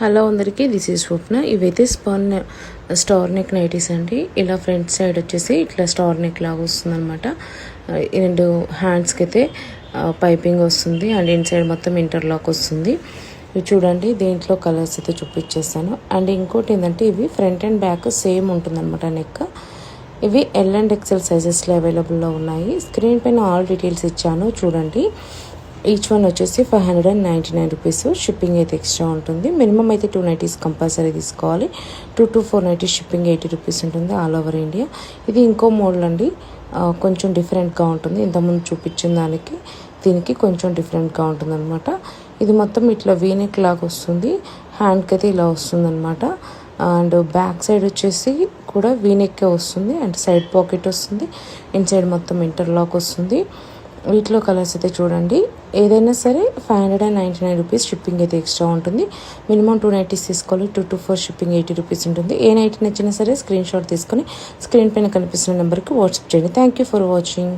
Hello అందరికీ, this is స్వప్న. ఇవైతే star neck nighties అండి. ఇలా ఫ్రంట్ సైడ్ వచ్చేసి ఇట్లా స్టార్ నెక్ లాగా వస్తుంది అనమాట. రెండు హ్యాండ్స్కి అయితే పైపింగ్ వస్తుంది అండ్ ఇన్సైడ్ మొత్తం ఇంటర్లాక్ వస్తుంది. ఇవి చూడండి, దీంట్లో కలర్స్ అయితే చూపించేస్తాను. అండ్ ఇంకోటి ఏంటంటే ఇవి ఫ్రంట్ అండ్ బ్యాక్ సేమ్ ఉంటుందన్నమాట నెక్. ఇవి ఎల్ అండ్ ఎక్సెల్ సైజెస్లో అవైలబుల్లో ఉన్నాయి. స్క్రీన్ పైన ఆల్ డీటెయిల్స్ ఇచ్చాను చూడండి. ఈచ్ వన్ వచ్చేసి 599 రూపీస్. షిప్పింగ్ అయితే ఎక్స్ట్రా ఉంటుంది. మినిమం అయితే 2 నైటీస్ కంపల్సరీ తీసుకోవాలి. 2 to 4 నైటీస్ షిప్పింగ్ 80 రూపీస్ ఉంటుంది ఆల్ ఓవర్ ఇండియా. ఇది ఇంకో మోడల్ అండి, కొంచెం డిఫరెంట్గా ఉంటుంది. ఇంతకుముందు చూపించిన దానికి దీనికి కొంచెం డిఫరెంట్గా ఉంటుంది అనమాట. ఇది మొత్తం ఇట్లా వీనెక్ లాగా వస్తుంది. హ్యాండ్కి అయితే ఇలా వస్తుంది అనమాట. అండ్ బ్యాక్ సైడ్ వచ్చేసి కూడా వీనెక్కే వస్తుంది అండ్ సైడ్ పాకెట్ వస్తుంది. ఇన్సైడ్ మొత్తం ఇంటర్లాక్ వస్తుంది. వీటిలో కలర్స్ అయితే చూడండి, ఏదైనా సరే 599 రూపీస్. షిప్పింగ్ అయితే ఎక్స్ట్రా ఉంటుంది. మినిమం 2 నైటీస్ తీసుకోవాలి. 2 to 4 షిప్పింగ్ 80 రూపీస్ ఉంటుంది. ఏ నైటీ నచ్చినా సరే స్క్రీన్ షాట్ తీసుకొని స్క్రీన్ పైన కనిపిస్తున్న నెంబర్కి వాట్సాప్ చేయండి. Thank you for watching.